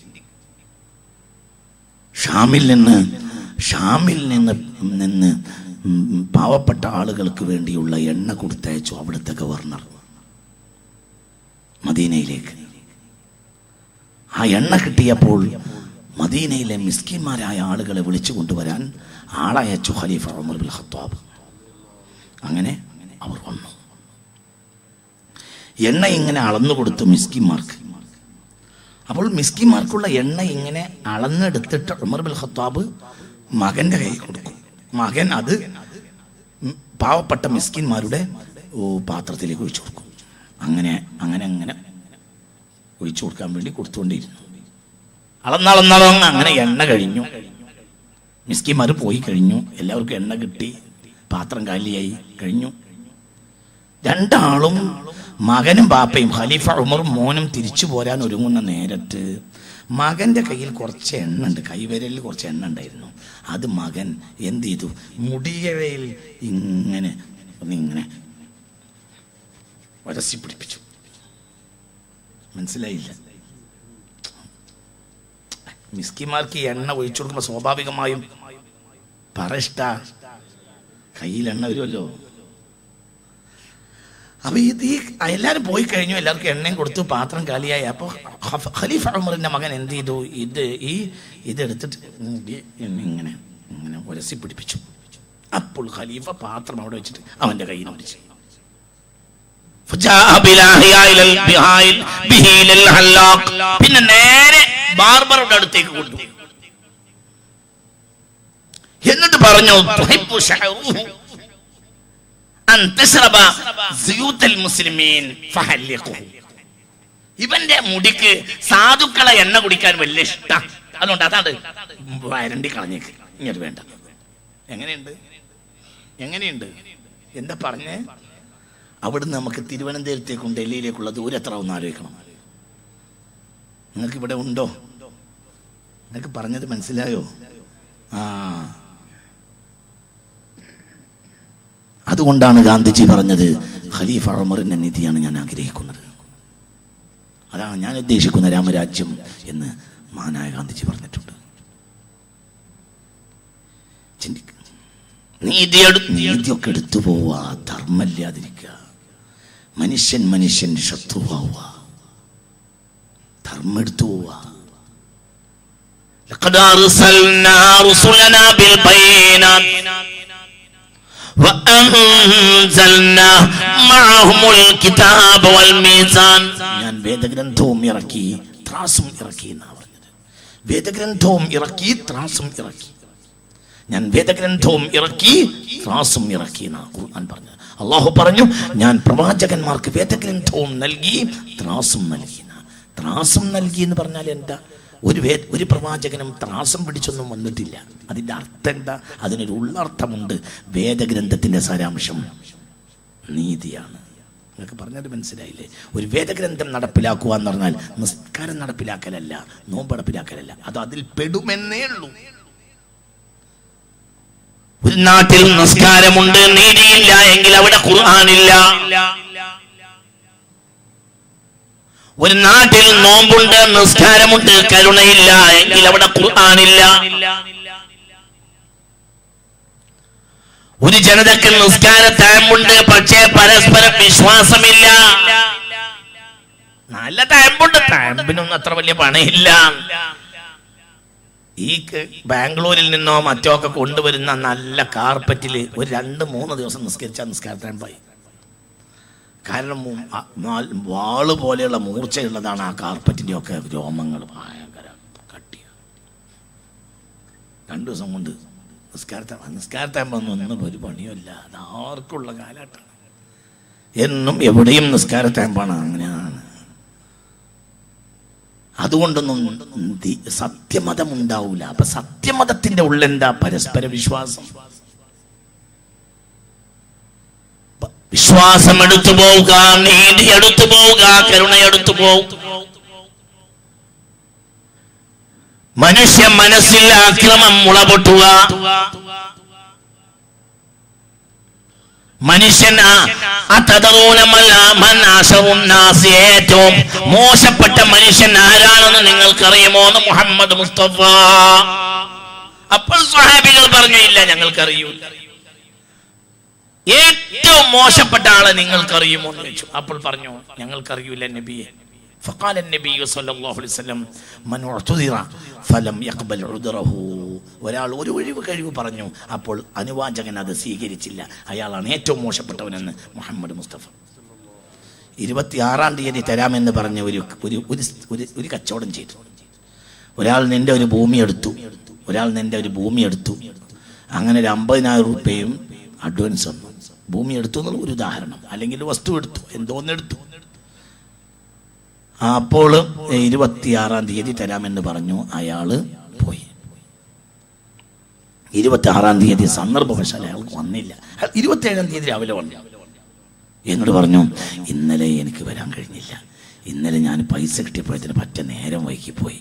ഷാമിൽ നിന്ന് പാവപ്പെട്ട ആളുകൾക്ക് വേണ്ടിയുള്ള എണ്ണ കൊടുത്തയച്ചു അവിടുത്തെ ഗവർണർ മദീനയിലേക്ക്. ആ എണ്ണ കിട്ടിയപ്പോൾ മദീനയിലെ മിസ്കിന്മാരായ ആളുകളെ വിളിച്ചു കൊണ്ടുവരാൻ ആളയച്ചു ഖലീഫ ഉമർ ബിൻ ഖത്താബ്. അങ്ങനെ അവർ വന്നു. എണ്ണ ഇങ്ങനെ അളന്നു കൊടുത്തു മിസ്കിന്മാർക്ക്. അപ്പോൾ മിസ്കിന്മാർക്കുള്ള എണ്ണ ഇങ്ങനെ അളന്നെടുത്തിട്ട് ഉമർ ബിൻ ഖത്താബ് മകന്റെ കയ്യിൽ കൊടുക്കും. മകൻ അത് പാവപ്പെട്ട മിസ്കിന്മാരുടെ പാത്രത്തിലേക്ക് ഒഴിച്ചു കൊടുക്കും. അങ്ങനെ ഒഴിച്ചു കൊടുക്കാൻ വേണ്ടി കൊടുത്തുകൊണ്ടിരുന്നു. അളന്നളന്നളന്ന് അങ്ങനെ എണ്ണ കഴിഞ്ഞു. മിസ്കിന്മാർ പോയി കഴിഞ്ഞു. എല്ലാവർക്കും എണ്ണ കിട്ടി. പാത്രം കാലിയായി കഴിഞ്ഞു. രണ്ടാളും, മകനും ബാപ്പയും, ഖലീഫ ഉമറും മോനും തിരിച്ചു പോരാൻ ഒരുങ്ങുന്ന നേരത്ത് മകന്റെ കയ്യിൽ കുറച്ച് എണ്ണ ഉണ്ട്, കൈവിരലിൽ കുറച്ച് എണ്ണ ഉണ്ടായിരുന്നു. അത് മകൻ എന്ത് ചെയ്തു? മുടിയവയിൽ ഇങ്ങനെ വരസി പിടിപ്പിച്ചു. മനസ്സിലായില്ല? മിസ്കിമാർക്ക് ഈ എണ്ണ ഒഴിച്ചു കൊടുക്കുമ്പോൾ സ്വാഭാവികമായും പറഷ്ട കയ്യിൽ എണ്ണ വരുമല്ലോ. അപ്പൊ എല്ലാവരും പോയി കഴിഞ്ഞു. എല്ലാവർക്കും എണ്ണയും കൊടുത്തു. പാത്രം കാലിയായി. അപ്പോൾ ഖലീഫ ഉമറിന്റെ മകൻ എന്ത് ചെയ്തു? ഇതെടുത്തിട്ട് ഇങ്ങനെ ഉരസി പിടിപ്പിച്ചു. അപ്പോൾ ഖലീഫ പാത്രം അവിടെ വെച്ചിട്ട് അവന്റെ കയ്യിൽ പിടിച്ചു. പിന്നെ നേരെ ബാർബറുടെ അടുത്തേക്ക് കൊണ്ടുപോയി. എന്നിട്ട് പറഞ്ഞു, ഇവന്റെ മുടിക്ക് സാധുക്കളെ എണ്ണ കുടിക്കാൻ വലിയ ഇഷ്ടം. അതുകൊണ്ട് അതാണ് വരണ്ടി കളഞ്ഞേക്ക്. ഇങ്ങനെ വേണ്ട. എങ്ങനെയുണ്ട്? എന്താ പറഞ്ഞേ? അവിടുന്ന് നമുക്ക് തിരുവനന്തപുരത്തേക്കും ഡൽഹിയിലേക്കുള്ള ദൂരം എത്ര ഒന്ന് ആലോചിക്കണം. നിങ്ങൾക്ക് ഇവിടെ ഉണ്ടോ? നിങ്ങൾക്ക് പറഞ്ഞത് മനസ്സിലായോ? അതുകൊണ്ടാണ് ഗാന്ധിജി പറഞ്ഞത്, ഖലീഫ ഉമറിന്റെ നിധിയാണ് ഞാൻ ആഗ്രഹിക്കുന്നത്, അതാണ് ഞാൻ ഉദ്ദേശിക്കുന്ന രാമരാജ്യം എന്ന് മഹാനായ ഗാന്ധിജി പറഞ്ഞിട്ടുണ്ട്. ചിന്തിക്കുക. നീതിയൊക്കെ എടുത്തു പോവുക, ധർമ്മമില്ലാതിരിക്കുക, മനുഷ്യൻ ശത്രുവാവുക, ധർമ്മം എടുത്തു പോവുക. ലഖദ് അർസൽനാ റുസുലനാ ബിൽ ബൈനാത് വഅൻസൽനാ മഅഹുൽ കിതാബ വൽ മീസാൻ. ഞാൻ വേദഗ്രന്ഥവും ഇറക്കി, ത്രാസും ഇറക്കി എന്നാണ് പറഞ്ഞത്. വേദഗ്രന്ഥവും ഇറക്കി, ത്രാസും ഇറക്കി. ഞാൻ വേദഗ്രന്ഥവും ഇറക്കി, ത്രാസും ഇറക്കി എന്നാണ് ഖുർആൻ പറഞ്ഞത്. അല്ലാഹു പറഞ്ഞു, ഞാൻ പ്രവാചകന്മാർക്ക് വേദഗ്രന്ഥവും നൽകി, ത്രാസും നൽകി. ത്രാസം നൽകി എന്ന് പറഞ്ഞാൽ എന്താ? ഒരു പ്രവാചകനും ത്രാസം പിടിച്ചൊന്നും വന്നിട്ടില്ല. അതിൻ്റെ അർത്ഥം എന്താ? അതിനൊരു ഉള്ളർത്ഥമുണ്ട്. വേദഗ്രന്ഥത്തിന്റെ സാരാംശം നീതിയാണ്, നിങ്ങൾക്ക് പറഞ്ഞത് മനസ്സിലായില്ലേ? ഒരു വേദഗ്രന്ഥം നടപ്പിലാക്കുക എന്ന് പറഞ്ഞാൽ നിസ്കാരം നടപ്പിലാക്കലല്ല, നോമ്പ് നടപ്പിലാക്കലല്ല, അത് അതിൽ പെടുമെന്നേ ഉള്ളൂ. ഒരു നാട്ടിൽ നിസ്കാരമുണ്ട്, നീതിയില്ല എങ്കിൽ അവിടെ ഖുർആനില്ല. ഒരു നാട്ടിൽ നോമ്പുണ്ട്, നിസ്കാരമുണ്ട്, കരുണയില്ല എങ്കിൽ അവിടെ ഖുർആനില്ല. ഒരു ജനതയ്ക്ക് നിസ്കാര തഴമ്പുണ്ട്, പക്ഷേ പരസ്പരം വിശ്വാസമില്ല. നല്ല തഴമ്പുണ്ട്, തഴമ്പിനൊന്നും അത്ര വലിയ പണയില്ല. ഈ ബാംഗ്ലൂരിൽ നിന്നോ മറ്റോ ഒക്കെ കൊണ്ടുവരുന്ന നല്ല കാർപ്പറ്റിൽ ഒരു 2-3 ദിവസം നിസ്കരിച്ചാൽ നിസ്കാര തഴമ്പായി. കാരണം വാള് പോലെയുള്ള മൂർച്ചയുള്ളതാണ് ആ കാർപ്പറ്റിന്റെ ഒക്കെ രോമങ്ങൾ, ഭയങ്കര കട്ടിയ. 2 ദിവസം കൊണ്ട് നിസ്കാരത്താകുമ്പോൾ ഒരു പണിയല്ല. അത് ആർക്കുള്ള കാലഘട്ടമാണ്. എന്നും എവിടെയും നിസ്കാരത്താകുമ്പോഴാണ്. അങ്ങനെയാണ്. അതുകൊണ്ടൊന്നും സത്യമതം ഉണ്ടാവൂല. അപ്പൊ സത്യമതത്തിന്റെ ഉള്ളെന്താ? പരസ്പര വിശ്വാസം. വിശ്വാസം എടുത്തു പോവുക, നീതി എടുത്തു പോവുക, കരുണ എടുത്തു പോവുക. മനുഷ്യ മനസ്സിൽ അക്രമം മുളപൊട്ടുക. മനുഷ്യൻ ഏറ്റവും മോശപ്പെട്ട മനുഷ്യൻ ആരാണെന്ന് നിങ്ങൾക്കറിയുമോ എന്ന് മുഹമ്മദ് മുസ്തഫ. അപ്പോൾ സ്വഹാബികൾ പറഞ്ഞു, ഇല്ല ഞങ്ങൾക്കറിയൂല. ഏറ്റവും മോശപ്പെട്ട ആളെ നിങ്ങൾക്കറിയുമോ എന്ന് ചോദിച്ചു. അപ്പോൾ പറഞ്ഞു, ഞങ്ങൾക്കറിയൂല നബിയെ. فقال النبي صلى الله عليه وسلم من اعتذر فلم يقبل عذره. ഒരാൾ ഒരു ഒഴിവ് കഴിവ് പറഞ്ഞു, അപ്പോൾ അനുവാചകൻ അത് സ്വീകരിച്ചില്ല, അയാളാണ് ഏറ്റവും മോശപ്പെട്ടവനെന്ന് മുഹമ്മദ് മുസ്തഫ. 26-ാം തീയതി തരാമെന്ന് പറഞ്ഞ ഒരു കച്ചവടം ചെയ്തു. ഒരാൾ നിന്റെ ഒരു ഭൂമി എടുത്തു, അങ്ങനെ ഒരു 50,000 രൂപയും അഡ്വാൻസ് വന്നു. ഭൂമി എടുത്തു എന്നുള്ള ഒരു ഉദാഹരണം, അല്ലെങ്കിൽ വസ്തു എടുത്തു, എന്തോന്നെടുത്തു. അപ്പോൾ 26-ാം തീയതി തരാമെന്ന് പറഞ്ഞു, അയാള് പോയി. 26-ാം തീയതി സന്ദർഭവശാൽ അയാൾക്ക് വന്നില്ല. 27-ാം തീയതി രാവിലെ വന്നു. എന്നോട് പറഞ്ഞു, ഇന്നലെ എനിക്ക് വരാൻ കഴിഞ്ഞില്ല, ഇന്നലെ ഞാൻ പൈസ കിട്ടിയപ്പോഴത്തേന് പറ്റ നേരം വൈകിപ്പോയി,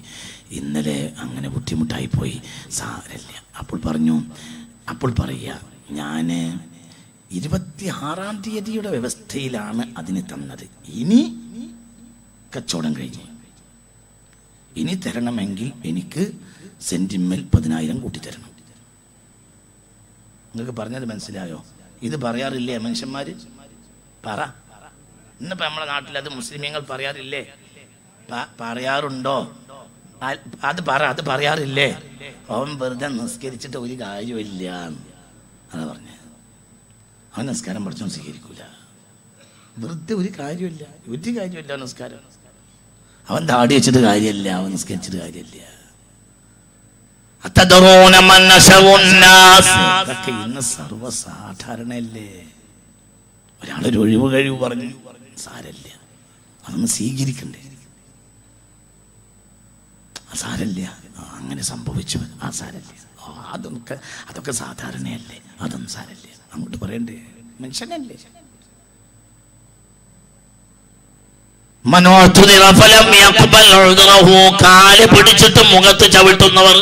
ഇന്നലെ അങ്ങനെ ബുദ്ധിമുട്ടായിപ്പോയി, സാരല്ല. അപ്പോൾ പറയുക, ഞാൻ 26-ാം തീയതിയുടെ വ്യവസ്ഥയിലാണ് അതിന് തന്നത്. ഇനി കച്ചവടം കഴിഞ്ഞു, ഇനി തരണമെങ്കിൽ എനിക്ക് സെന്റിമേൽ 10,000 കൂട്ടിത്തരണം. നിങ്ങൾക്ക് പറഞ്ഞത് മനസ്സിലായോ? ഇത് പറയാറില്ലേ മനുഷ്യന്മാര്? പറ. ഇന്നിപ്പോ നമ്മുടെ നാട്ടിൽ അത് മുസ്ലിമീങ്ങൾ പറയാറില്ലേ? പറയാറുണ്ടോ? അത് പറയാറില്ലേ? അവൻ വെറുതെ നിസ്കരിച്ചിട്ട് ഒരു കാര്യമില്ല, അതാ പറഞ്ഞത്. അവൻ നിസ്കാരം പഠിച്ചോൻ സ്വീകരിക്കൂല. വെറുതെ ഒരു കാര്യമില്ല നിസ്കാരം. അവൻ താടി വെച്ചിട്ട് കാര്യമില്ല, അവൻ നിസ്കരിച്ചിട്ട് കാര്യമില്ല. ഇതൊക്കെ ഇന്ന് സർവ്വസാധാരണയല്ലേ? ഒരാളൊരു ഒഴിവ് കഴിവ് പറഞ്ഞു, സാരല്ല, അതൊന്ന് സ്വീകരിക്കണ്ടേ? സാരല്ല, അങ്ങനെ സംഭവിച്ചു, സാരല്ല, അതൊക്കെ സാധാരണയല്ലേ, അതൊന്നും സാരല്ല, അങ്ങോട്ട് പറയണ്ടേ? മനുഷ്യനല്ലേ? കാല് പിടിച്ചിട്ട് മുഖത്ത് ചവിട്ടുന്നവർ.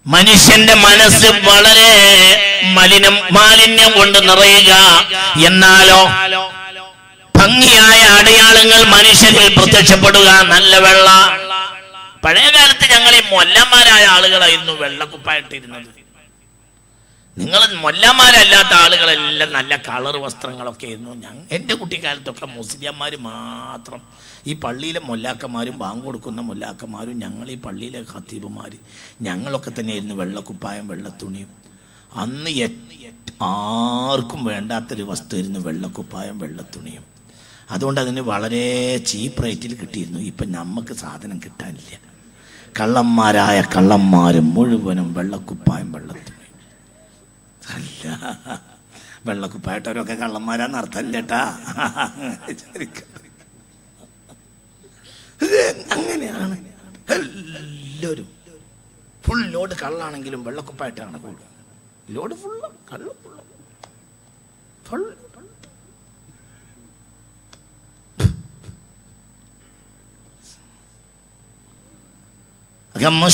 മനുഷ്യന്റെ മനസ്സ് വളരെ മാലിന്യം കൊണ്ട് നിറയുക. എന്നാലോ ഭംഗിയായ അടയാളങ്ങൾ മനുഷ്യരിൽ പ്രത്യക്ഷപ്പെടുക. നല്ല വെള്ള. പഴയ കാലത്ത് ഞങ്ങൾ ഈ മൊല്ലന്മാരായ ആളുകളായിരുന്നു വെള്ളക്കുപ്പായിട്ടിരുന്നത്. നിങ്ങൾ മൊല്ലന്മാരല്ലാത്ത ആളുകളെല്ലാം നല്ല കളർ വസ്ത്രങ്ങളൊക്കെ ആയിരുന്നു. എൻ്റെ കുട്ടിക്കാലത്തൊക്കെ മുസ്ലിംമാർ മാത്രം, ഈ പള്ളിയിലെ മൊല്ലാക്കന്മാരും ബാങ്ക് കൊടുക്കുന്ന മൊല്ലാക്കന്മാരും ഞങ്ങൾ ഈ പള്ളിയിലെ ഖത്തീബുമാർ ഞങ്ങളൊക്കെ തന്നെയായിരുന്നു വെള്ളക്കുപ്പായം വെള്ളത്തുണിയും. അന്ന് ആർക്കും വേണ്ടാത്തൊരു വസ്തുവായിരുന്നു വെള്ളക്കുപ്പായം വെള്ളത്തുണിയും. അതുകൊണ്ട് അതിന് വളരെ ചീപ്പ് റേറ്റിൽ കിട്ടിയിരുന്നു. ഇപ്പം നമുക്ക് സാധനം കിട്ടാനില്ല. കള്ളന്മാരായ കള്ളന്മാരും മുഴുവനും വെള്ളക്കുപ്പായം വെള്ളത്തുണി. അല്ല, വെള്ളക്കുപ്പായിട്ടവരൊക്കെ കള്ളന്മാരാന്ന് അർത്ഥം ചേട്ടാ. അങ്ങനെയാണ് എല്ലാവരും. ഫുൾ ലോഡ് കള്ളാണെങ്കിലും വെള്ളക്കുപ്പായിട്ടാണ് കൂടുതൽ. ലോഡ് ഫുള്ള് കള്ള് ഫുള്ള്.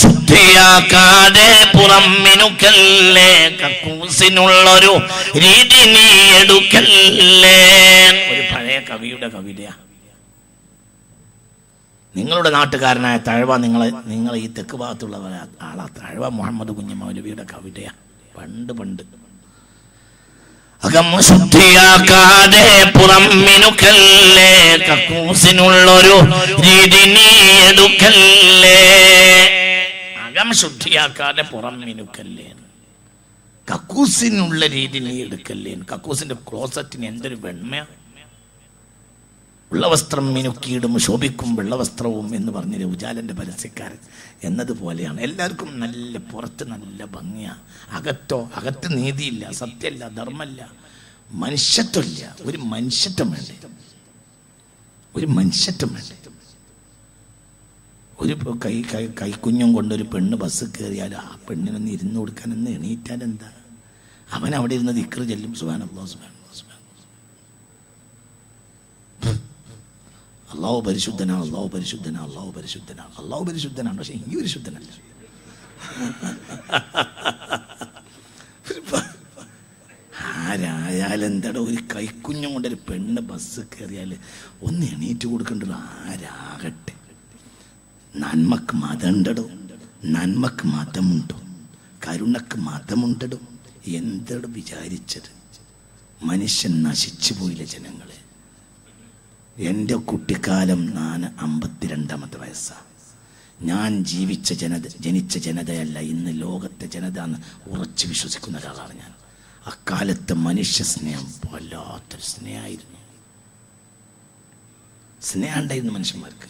ശുദ്ധിയാക്കാതെ പുറമിനുക്കല്ലേ, കക്കൂസിനുള്ളൊരു രീതി നീ എടുക്കല്ലേ. ഒരു പഴയ കവിയുടെ കവിതയാ. നിങ്ങളുടെ നാട്ടുകാരനായ തഴവ, നിങ്ങൾ ഈ തെക്ക് ഭാഗത്തുള്ള ആളാ തഴവ മുഹമ്മദ് കുഞ്ഞി മൗലവിയുടെ കവിതയാ. പണ്ട് അകം ശുദ്ധിയാക്കാതെ പുറമിനുക്കല്ലേ, കക്കൂസിനുള്ളൊരു രീതി നീ എടുക്കല്ലേ. അകം ശുദ്ധിയാക്കാതെ പുറമിനുക്കല്ലേ, കക്കൂസിനുള്ള രീതി നീ എടുക്കല്ലേ. കക്കൂസിന്റെ ക്ലോസറ്റിന് എന്തൊരു വെണ്മയാ. ഉള്ളവസ്ത്രം മിനുക്കിയിടും ശോഭിക്കും വെള്ളവസ്ത്രവും എന്ന് പറഞ്ഞ ഉജാലന്റെ പരസ്യക്കാരൻ എന്നതുപോലെയാണ്. എല്ലാവർക്കും നല്ല പുറത്ത് നല്ല ഭംഗിയാ, അകത്ത് നീതിയില്ല, സത്യമല്ല, ധർമ്മല്ല, മനുഷ്യത്വമില്ല. ഒരു മനുഷ്യത്വം വേണ്ടേ, ഒരു മനുഷ്യത്വം വേണ്ടേ. ഒരു കൈക്കുഞ്ഞും കൊണ്ടൊരു പെണ്ണ് ബസ് കയറിയാൽ ആ പെണ്ണിനൊന്ന് ഇരുന്ന് കൊടുക്കാനൊന്ന് എണീറ്റാൽ എന്താ? അവൻ അവിടെ ഇരുന്ന് ദിക്ർ ചെല്ലും, സുബ്ഹാനല്ലാഹ് സുബ്ഹാനല്ലാഹ് അള്ളാഹു പരിശുദ്ധനാണ്, അള്ളാഹു പരിശുദ്ധനാണ്, അള്ളാഹു പരിശുദ്ധനാണ്, അള്ളാഹു പരിശുദ്ധനാണ്. പക്ഷെ ഈ പരിശുദ്ധനല്ല. ആരായാലെന്താടോ, ഒരു കൈക്കുഞ്ഞും കൊണ്ടൊരു പെണ്ണ് ബസ് കയറിയാൽ ഒന്ന് എണീറ്റ് കൊടുക്കേണ്ടത് ആരാകട്ടെ. നന്മക്ക് മതമുണ്ടോ, നന്മക്ക് മതമുണ്ടോ, കരുണക്ക് മതമുണ്ടോ? എന്തോ വിചാരിച്ചത്? മനുഷ്യൻ നശിച്ചു പോയില്ല ജനങ്ങളെ. എൻ്റെ കുട്ടിക്കാലം 52ാമത്തെ വയസ്സാണ്. ഞാൻ ജനിച്ച ജനതയല്ല ഇന്ന് ലോകത്തെ ജനത എന്ന് ഉറച്ചു വിശ്വസിക്കുന്ന ഒരാളാണ് ഞാൻ. അക്കാലത്തെ മനുഷ്യ സ്നേഹം വല്ലാത്തൊരു സ്നേഹമായിരുന്നു. സ്നേഹം ഉണ്ടായിരുന്നു മനുഷ്യന്മാർക്ക്.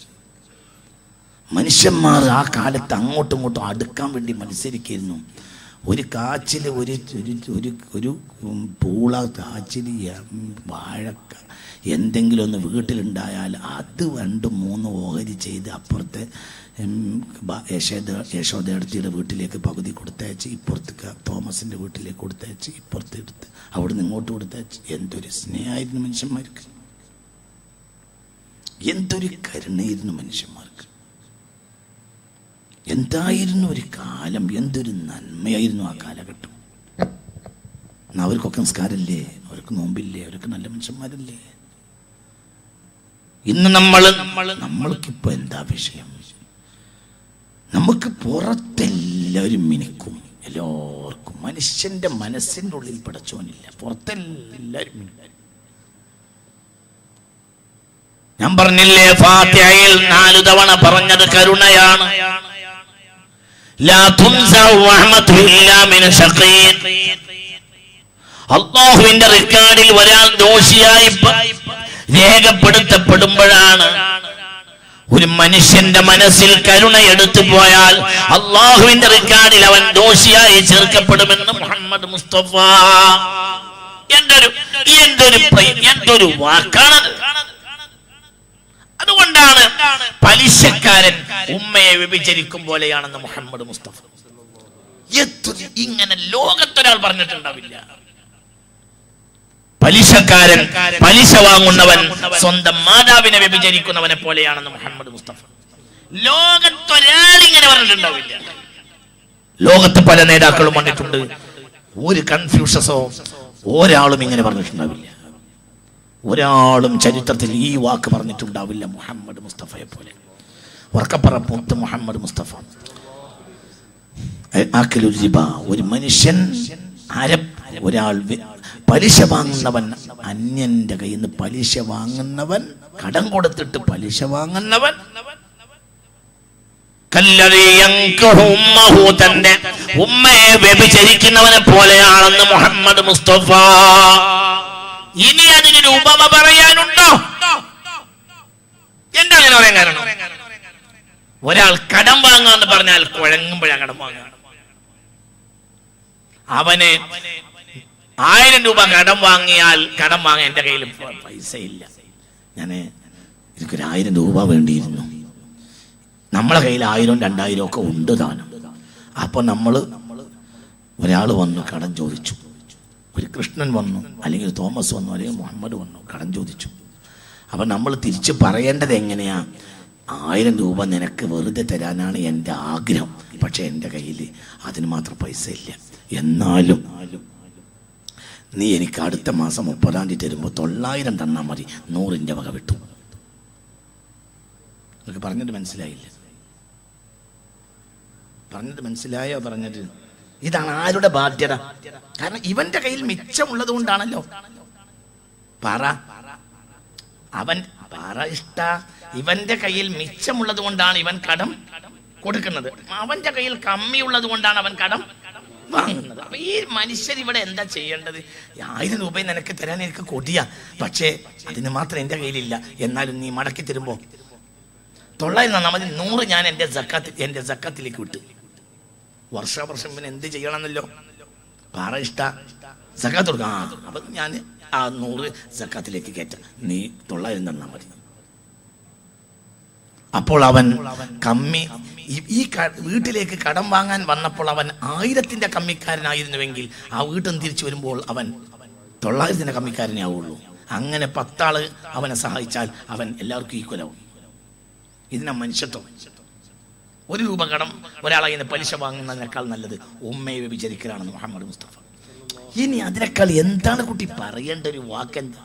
മനുഷ്യന്മാർ ആ കാലത്ത് അങ്ങോട്ടും ഇങ്ങോട്ടും അടുക്കാൻ വേണ്ടി മത്സരിക്കുന്നു. ഒരു കാച്ചിൽ, ഒരു പൂള കാച്ചിൽ, വാഴക്ക എന്തെങ്കിലും ഒന്ന് വീട്ടിലുണ്ടായാൽ അത് 2-3 ഓഹരി ചെയ്ത് അപ്പുറത്തെ യശോദയുടെ വീട്ടിലേക്ക് പകുതി കൊടുത്തയച്ച്, ഇപ്പുറത്ത് തോമസിൻ്റെ വീട്ടിലേക്ക് കൊടുത്തയച്ച്, ഇപ്പുറത്ത് എടുത്ത് അവിടുന്ന് ഇങ്ങോട്ട് കൊടുത്തയച്ച്. എന്തൊരു സ്നേഹമായിരുന്നു മനുഷ്യന്മാർക്ക്, എന്തൊരു കരുണയായിരുന്നു മനുഷ്യന്മാർക്ക്. എന്തായിരുന്നു ഒരു കാലം, എന്തൊരു നന്മയായിരുന്നു ആ കാലഘട്ടം. അവർക്കൊക്കെ സംസ്കാരമില്ലേ, അവർക്ക് നോമ്പില്ലേ, അവർക്ക് നല്ല മനുഷ്യന്മാരല്ലേ. ഇന്ന് നമ്മൾക്കിപ്പോ എന്താ വിഷയം? നമുക്ക് പുറത്തെല്ലാവരും മിനിക്കും, എല്ലാവർക്കും. മനുഷ്യന്റെ മനസ്സിൻ്റെ ഉള്ളിൽ പടച്ചോനില്ല, പുറത്തെല്ലാവരും മിനിക്കും. ഞാൻ പറഞ്ഞില്ലേ, ഫാത്തിഹയിൽ 4 തവണ പറഞ്ഞത് കരുണയാണ്. അല്ലാഹുവിന്റെ റിക്കാർഡിൽ ഒരാൾ ദോഷിയായി രേഖപ്പെടുത്തപ്പെടുമ്പോഴാണ് ഒരു മനുഷ്യന്റെ മനസ്സിൽ കരുണ എടുത്തു പോയാൽ അല്ലാഹുവിന്റെ റിക്കാർഡിൽ അവൻ ദോഷിയായി ചേർക്കപ്പെടുമെന്ന് മുഹമ്മദ് മുസ്തഫ. എന്തൊരു വാക്കാണത്. അതുകൊണ്ടാണ് പലിശക്കാരൻ ഉമ്മയെ വ്യഭിചരിക്കും പോലെയാണെന്ന് മുഹമ്മദ് മുസ്തഫ. ഇങ്ങനെ ലോകത്തൊരാൾ പറഞ്ഞിട്ടുണ്ടാവില്ല. പലിശക്കാരൻ, പലിശ വാങ്ങുന്നവൻ സ്വന്തം മാതാവിനെ വ്യഭിചരിക്കുന്നവനെ പോലെയാണെന്ന് മുഹമ്മദ് മുസ്തഫ. ലോകത്തൊരാൾ ഇങ്ങനെ പറഞ്ഞിട്ടുണ്ടാവില്ല. ലോകത്ത് പല നേതാക്കളും പറഞ്ഞിട്ടുണ്ട്. ഒരു കൺഫ്യൂഷസോ ഒരാളും ഇങ്ങനെ പറഞ്ഞിട്ടുണ്ടാവില്ല. ഒരാളും ചരിത്രത്തിൽ ഈ വാക്ക് പറഞ്ഞിട്ടുണ്ടാവില്ല മുഹമ്മദ് മുസ്തഫയെ പോലെ. വർക്കപ്പറപ്പുത്ത് മുഹമ്മദ് മുസ്തഫ. ഒരു മനുഷ്യൻ, ഒരാൾ പലിശ വാങ്ങുന്നവൻ, അന്യന്റെ കയ്യിൽ നിന്ന് പലിശ വാങ്ങുന്നവൻ, കടം കൊടുത്തിട്ട് പലിശ വാങ്ങുന്നവൻ, തന്റെ ഉമ്മയെ വ്യഭിചരിക്കുന്നവനെ പോലെയാണെന്ന് മുഹമ്മദ് മുസ്തഫ. ഇനി അതിനൊരു ഉപമ പറയാനുണ്ടോ? എന്താ അങ്ങനെ പറയാൻ കാരണം? ഒരാൾ കടം വാങ്ങാന്ന് പറഞ്ഞാൽ കുഴങ്ങുമ്പോഴാണ് കടം വാങ്ങുക. അവന് 1000 രൂപ കടം വാങ്ങിയാൽ, കടം വാങ്ങാൻ എൻ്റെ കയ്യിൽ പൈസ ഇല്ല, എനിക്കൊരു 1000 രൂപ വേണ്ടിയിരുന്നു. നമ്മളെ കയ്യിൽ 1000, 2000 ഒക്കെ ഉണ്ട് താനും. അപ്പൊ ഒരാൾ വന്നു കടം ചോദിച്ചു. ഒരു കൃഷ്ണൻ വന്നു, അല്ലെങ്കിൽ തോമസ് വന്നു, അല്ലെങ്കിൽ മുഹമ്മദ് വന്നു, കടം ചോദിച്ചു. അപ്പം നമ്മൾ തിരിച്ച് പറയേണ്ടത് എങ്ങനെയാ? 1000 രൂപ നിനക്ക് വെറുതെ തരാനാണ് എൻ്റെ ആഗ്രഹം, പക്ഷെ എൻ്റെ കയ്യിൽ അതിന് മാത്രം പൈസ ഇല്ല. എന്നാലും നീ എനിക്ക് അടുത്ത മാസം 30-ാം തീയതി തരുമ്പോൾ 900 തന്നാൽ മതി, 100 വക വിട്ടു. നിങ്ങൾക്ക് പറഞ്ഞിട്ട് മനസ്സിലായില്ല? പറഞ്ഞിട്ട് മനസ്സിലായോ? പറഞ്ഞിട്ട് ഇതാണ് ആരുടെ ബാധ്യത? കാരണം ഇവന്റെ കയ്യിൽ മിച്ചമുള്ളത് കൊണ്ടാണല്ലോ. ഇവന്റെ കയ്യിൽ മിച്ചമുള്ളത് കൊണ്ടാണ് ഇവൻ കടം കൊടുക്കുന്നത്. അവന്റെ കയ്യിൽ കമ്മിയുള്ളത് കൊണ്ടാണ് അവൻ കടം വാങ്ങുന്നത്. അപ്പൊ ഈ മനുഷ്യർ ഇവിടെ എന്താ ചെയ്യേണ്ടത്? 1000 രൂപ നിനക്ക് തരാൻ എനിക്ക് കൊതിയാ, പക്ഷേ അതിന് മാത്രം എൻ്റെ കയ്യിലില്ല. എന്നാലും നീ മടക്കി തരുമ്പോ 900 തന്നാൽ മതി, 100 ഞാൻ എൻ്റെ സക്കാത്തിലേക്ക് വിട്ട്. വർഷാവർഷം പിന്നെ എന്ത് ചെയ്യണമെന്നല്ലോ? പാറ ഇഷ്ട സക്കാത്ത് കൊടുക്കാം. അപ്പൊ ഞാൻ ആ 100 സക്കാത്തിലേക്ക് കയറ്റാം, നീ 900 തന്നാൽ മതി. അപ്പോൾ അവൻ കമ്മി ഈ വീട്ടിലേക്ക് കടം വാങ്ങാൻ വന്നപ്പോൾ അവൻ 1000-ന്റെ കമ്മിക്കാരനായിരുന്നുവെങ്കിൽ ആ വീട്ടിൽ നിന്ന് തിരിച്ചു വരുമ്പോൾ അവൻ 900-ന്റെ കമ്മിക്കാരനെ ആവുള്ളൂ. അങ്ങനെ 10 ആള് അവനെ സഹായിച്ചാൽ അവൻ എല്ലാവർക്കും ഈക്വലാവും. ഇതിനാ മനുഷ്യത്വം. 1 രൂപ കടം ഒരാളെ ഇന്ന് പലിശ വാങ്ങുന്നതിനേക്കാൾ നല്ലത് ഉമ്മയെ വിചരിക്കലാണെന്ന് മുഹമ്മദ് മുസ്തഫ. ഇനി അതിനേക്കാൾ എന്താണ് കുട്ടി പറയേണ്ട ഒരു വാക്കെന്താ?